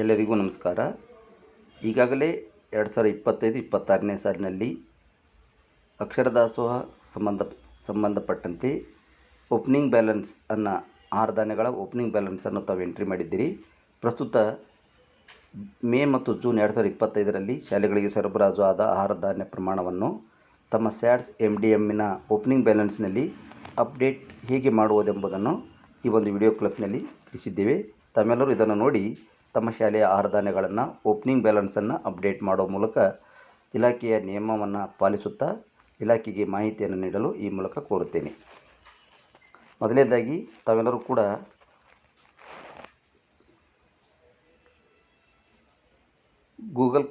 ಎಲ್ಲರಿಗೂ ನಮಸ್ಕಾರ. ಈಗಾಗಲೇ 2025-26ನೇ ಸಾಲಿನಲ್ಲಿ ಅಕ್ಷರ ದಾಸೋಹ ಸಂಬಂಧಪಟ್ಟಂತೆ ಓಪನಿಂಗ್ ಬ್ಯಾಲೆನ್ಸ್ ಅನ್ನು 6 ಧಾನ್ಯಗಳ ಓಪನಿಂಗ್ ಬ್ಯಾಲೆನ್ಸನ್ನು ತಾವು ಎಂಟ್ರಿ ಮಾಡಿದ್ದೀರಿ. ಪ್ರಸ್ತುತ ಮೇ ಮತ್ತು ಜೂನ್ 2025ರಲ್ಲಿ ಶಾಲೆಗಳಿಗೆ ಸರಬರಾಜು ಆದ ಆಹಾರ ಧಾನ್ಯ ಪ್ರಮಾಣವನ್ನು ತಮ್ಮ ಸ್ಯಾಟ್ಸ್ MDMನ ಓಪನಿಂಗ್ ಬ್ಯಾಲೆನ್ಸ್ನಲ್ಲಿ ಅಪ್ಡೇಟ್ ಹೇಗೆ ಮಾಡುವುದೆಂಬುದನ್ನು ಈ ಒಂದು ವಿಡಿಯೋ ಕ್ಲಿಪ್ನಲ್ಲಿ ತಿಳಿಸಿದ್ದೇವೆ. ತಾವೆಲ್ಲರೂ ಇದನ್ನು ನೋಡಿ ತಮ್ಮ ಶಾಲೆಯ ಆಹಾರ ಧಾನ್ಯಗಳನ್ನು ಓಪನಿಂಗ್ ಬ್ಯಾಲೆನ್ಸನ್ನು ಅಪ್ಡೇಟ್ ಮಾಡುವ ಮೂಲಕ ಇಲಾಖೆಯ ನಿಯಮವನ್ನು ಪಾಲಿಸುತ್ತಾ ಇಲಾಖೆಗೆ ಮಾಹಿತಿಯನ್ನು ನೀಡಲು ಈ ಮೂಲಕ ಕೋರುತ್ತೇನೆ. ಮೊದಲನೇದಾಗಿ ತಾವೆಲ್ಲರೂ ಕೂಡ ಗೂಗಲ್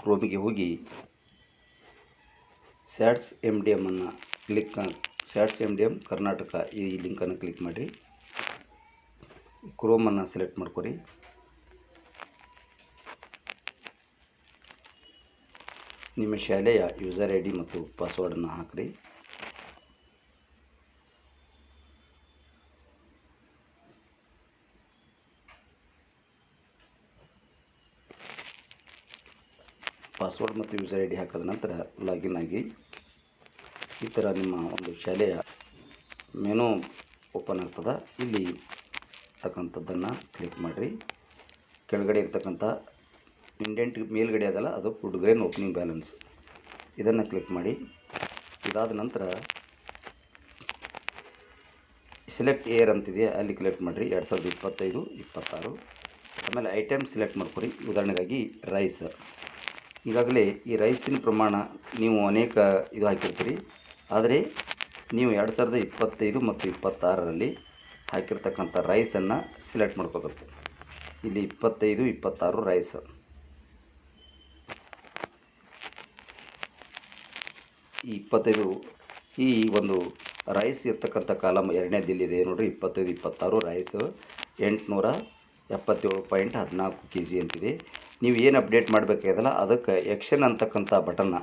ಕ್ರೋಮಿಗೆ ಹೋಗಿ ಸ್ಯಾಟ್ಸ್ MDM ಅನ್ನು ಸ್ಯಾಟ್ಸ್ MDM ಕರ್ನಾಟಕ ಈ ಲಿಂಕನ್ನು ಕ್ಲಿಕ್ ಮಾಡಿರಿ. ಕ್ರೋಮನ್ನು ಸೆಲೆಕ್ಟ್ ಮಾಡ್ಕೊರಿ. ನಿಮ್ಮ ಶಾಲೆಯ ಯೂಸರ್ ID ಮತ್ತು ಪಾಸ್ವರ್ಡನ್ನು ಹಾಕಿರಿ. ಪಾಸ್ವರ್ಡ್ ಮತ್ತು ಯೂಸರ್ ID ಹಾಕಿದ ನಂತರ ಲಾಗಿನ್ ಆಗಿ ಈ ಥರ ನಿಮ್ಮ ಒಂದು ಶಾಲೆಯ ಮೆನು ಓಪನ್ ಆಗ್ತದೆ. ಇಲ್ಲಿ ಇರ್ತಕ್ಕಂಥದ್ದನ್ನು ಕ್ಲಿಕ್ ಮಾಡಿರಿ. ಕೆಳಗಡೆ ಇರ್ತಕ್ಕಂಥ ಇಂಡೆಂಟ್ ಮೇಲ್ಗಡೆ ಅದಲ್ಲ, ಅದು ಫುಡ್ ಗ್ರೇನ್ ಓಪನಿಂಗ್ ಬ್ಯಾಲೆನ್ಸ್, ಇದನ್ನು ಕ್ಲಿಕ್ ಮಾಡಿ. ಇದಾದ ನಂತರ ಸೆಲೆಕ್ಟ್ ಏರ್ ಅಂತಿದೆ, ಅಲ್ಲಿ ಕ್ಲಿಕ್ ಮಾಡಿರಿ. 2025-26 ಆಮೇಲೆ ಐಟಮ್ ಸೆಲೆಕ್ಟ್ ಮಾಡ್ಕೊರಿ. ಉದಾಹರಣೆಗಾಗಿ ರೈಸ್. ಈಗಾಗಲೇ ಈ ರೈಸಿನ ಪ್ರಮಾಣ ನೀವು ಅನೇಕ ಇದು ಹಾಕಿರ್ತೀರಿ, ಆದರೆ ನೀವು 2025 ಮತ್ತು 26ರಲ್ಲಿ ಹಾಕಿರ್ತಕ್ಕಂಥ ರೈಸನ್ನು ಸೆಲೆಕ್ಟ್ ಮಾಡ್ಕೋಬೇಕು. ಇಲ್ಲಿ 25-26 ರೈಸ್. ಈ 25 ಈ ಒಂದು ರೈಸ್ ಇರ್ತಕ್ಕಂಥ ಕಾಲಮ್ ಎರಡನೇದಿಲ್ಲಿದೆ ನೋಡಿರಿ. 25-26 ರೈಸ್ 877.14 kg ಅಂತಿದೆ. ನೀವು ಏನು ಅಪ್ಡೇಟ್ ಮಾಡಬೇಕಾಗಿದೆಯಲ್ಲ ಅದಕ್ಕೆ ಎಕ್ಷನ್ ಅಂತಕ್ಕಂಥ ಬಟನ್ನ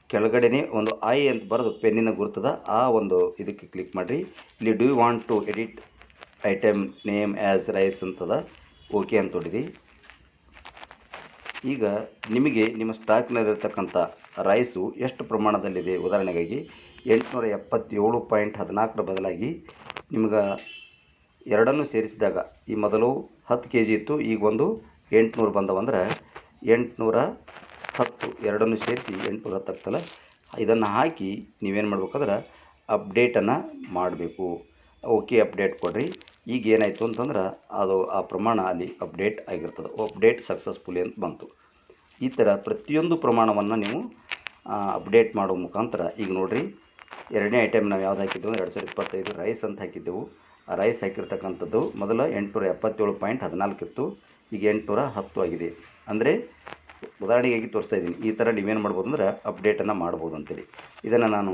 ಕೆಳಗಡೆನೇ ಒಂದು ಐ ಅಂತ ಬರೆದು ಪೆನ್ನಿನ ಗುರ್ತದ, ಆ ಒಂದು ಇದಕ್ಕೆ ಕ್ಲಿಕ್ ಮಾಡಿರಿ. ಇಲ್ಲಿ do you want to edit item name as rice ಅಂತದ, ಓಕೆ ಅಂತ ಹೊಡಿರಿ. ಈಗ ನಿಮಗೆ ನಿಮ್ಮ ಸ್ಟಾಕ್ನಲ್ಲಿರ್ತಕ್ಕಂಥ ರೈಸು ಎಷ್ಟು ಪ್ರಮಾಣದಲ್ಲಿದೆ, ಉದಾಹರಣೆಗಾಗಿ 877.14 ಬದಲಾಗಿ ನಿಮ್ಗೆ ಎರಡನ್ನೂ ಸೇರಿಸಿದಾಗ ಈ ಮೊದಲು 10 kg ಇತ್ತು, ಈಗ ಒಂದು 800 ಬಂದವಂದ್ರೆ 810 ಎರಡನ್ನೂ ಸೇರಿಸಿ 810 ಆಗ್ತಲ್ಲ. ಇದನ್ನು ಹಾಕಿ ನೀವೇನು ಮಾಡ್ಬೇಕಂದ್ರೆ ಅಪ್ಡೇಟನ್ನು ಮಾಡಬೇಕು. ಓಕೆ ಅಪ್ಡೇಟ್ ಕೊಡಿರಿ. ಈಗ ಏನಾಯಿತು ಅಂತಂದ್ರೆ ಅದು ಆ ಪ್ರಮಾಣ ಅಲ್ಲಿ ಅಪ್ಡೇಟ್ ಆಗಿರ್ತದೆ. ಅಪ್ಡೇಟ್ ಸಕ್ಸಸ್ಫುಲಿ ಅಂತ ಬಂತು. ಈ ಥರ ಪ್ರತಿಯೊಂದು ಪ್ರಮಾಣವನ್ನು ನೀವು ಅಪ್ಡೇಟ್ ಮಾಡೋ ಮುಖಾಂತರ ಈಗ ನೋಡಿರಿ, ಎರಡನೇ ಐಟಮ್ ನಾವು ಯಾವ್ದು ಹಾಕಿದ್ದೆವು ಅಂದರೆ 2025 ರೈಸ್ ಅಂತ ಹಾಕಿದ್ದೆವು. ಆ ರೈಸ್ ಹಾಕಿರ್ತಕ್ಕಂಥದ್ದು ಮೊದಲು 877.14 ಇತ್ತು, ಈಗ 810 ಆಗಿದೆ. ಅಂದರೆ ಉದಾಹರಣೆಗಾಗಿ ತೋರಿಸ್ತಾ ಇದ್ದೀನಿ. ಈ ಥರ ನೀವೇನು ಮಾಡ್ಬೋದು ಅಂದ್ರೆ ಅಪ್ಡೇಟನ್ನು ಮಾಡ್ಬೋದು ಅಂತೇಳಿ. ಇದನ್ನು ನಾನು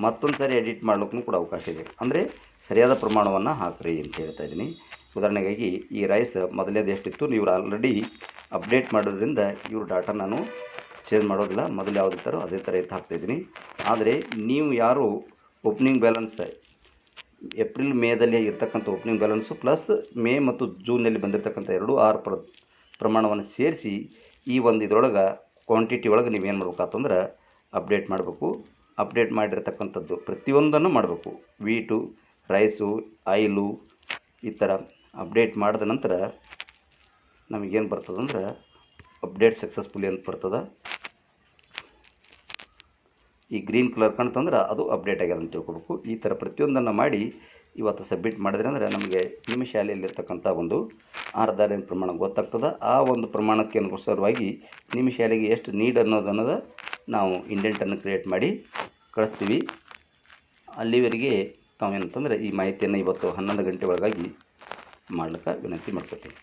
ಮತ್ತೊಂದು ಸಾರಿ ಎಡಿಟ್ ಮಾಡ್ಲಿಕ್ಕೂ ಕೂಡ ಅವಕಾಶ ಇದೆ. ಅಂದರೆ ಸರಿಯಾದ ಪ್ರಮಾಣವನ್ನು ಹಾಕಿರಿ ಅಂತ ಹೇಳ್ತಾ ಇದ್ದೀನಿ. ಉದಾಹರಣೆಗಾಗಿ ಈ ರೈಸ್ ಮೊದಲೇದು ಎಷ್ಟಿತ್ತು, ನೀವು ಆಲ್ರೆಡಿ ಅಪ್ಡೇಟ್ ಮಾಡೋದ್ರಿಂದ ಇವ್ರ ಡಾಟಾ ನಾನು ಚೇಂಜ್ ಮಾಡೋದಿಲ್ಲ. ಮೊದಲು ಯಾವ್ದು ಇರ್ತಾರೋ ಅದೇ ಥರ ಎತ್ತು ಹಾಕ್ತಾಯಿದ್ದೀನಿ. ಆದರೆ ನೀವು ಯಾರು ಓಪನಿಂಗ್ ಬ್ಯಾಲೆನ್ಸ್ ಏಪ್ರಿಲ್ ಮೇದಲ್ಲಿ ಇರ್ತಕ್ಕಂಥ ಓಪನಿಂಗ್ ಬ್ಯಾಲೆನ್ಸು ಪ್ಲಸ್ ಮೇ ಮತ್ತು ಜೂನಲ್ಲಿ ಬಂದಿರತಕ್ಕಂಥ 2 ಪ್ರಮಾಣವನ್ನು ಸೇರಿಸಿ ಈ ಒಂದು ಇದರೊಳಗೆ ಕ್ವಾಂಟಿಟಿ ಒಳಗೆ ನೀವೇನು ಮಾಡ್ಬೇಕಂತಂದ್ರೆ ಅಪ್ಡೇಟ್ ಮಾಡಬೇಕು. ಅಪ್ಡೇಟ್ ಮಾಡಿರ್ತಕ್ಕಂಥದ್ದು ಪ್ರತಿಯೊಂದನ್ನು ಮಾಡಬೇಕು. ವೀಟು, ರೈಸು, ಆಯಿಲು, ಈ ಥರ ಅಪ್ಡೇಟ್ ಮಾಡಿದ ನಂತರ ನಮಗೇನು ಬರ್ತದಂದ್ರೆ ಅಪ್ಡೇಟ್ ಸಕ್ಸಸ್ಫುಲಿ ಅಂತ ಬರ್ತದೆ. ಈ ಗ್ರೀನ್ ಕಲರ್ ಕಾಣ್ತಂದ್ರೆ ಅದು ಅಪ್ಡೇಟ್ ಆಗ್ಯದ ಅಂತ ತಿಳ್ಕೊಬೇಕು. ಈ ಥರ ಪ್ರತಿಯೊಂದನ್ನು ಮಾಡಿ ಇವತ್ತು ಸಬ್ಮಿಟ್ ಮಾಡಿದ್ರೆ ಅಂದರೆ ನಮಗೆ ನಿಮ್ಮ ಶಾಲೆಯಲ್ಲಿರ್ತಕ್ಕಂಥ ಒಂದು ಆಹಾರ ಧಾನ್ಯದ ಪ್ರಮಾಣ ಗೊತ್ತಾಗ್ತದೆ. ಆ ಒಂದು ಪ್ರಮಾಣಕ್ಕೆ ಅನುಸಾರವಾಗಿ ನಿಮ್ಮ ಶಾಲೆಗೆ ಎಷ್ಟು ನೀಡ್ ಅನ್ನೋದು ನಾವು ಇಂಡೆಂಟನ್ನು ಕ್ರಿಯೇಟ್ ಮಾಡಿ ಕಳಿಸ್ತೀವಿ. ಅಲ್ಲಿವರೆಗೆ ತಾವೇನಂತಂದರೆ ಈ ಮಾಹಿತಿಯನ್ನು ಇವತ್ತು 11 ಗಂಟೆ ಒಳಗಾಗಿ ಮಾಡ್ಲಿಕ್ಕೆ ವಿನಂತಿ ಮಾಡ್ಕೊತೀವಿ.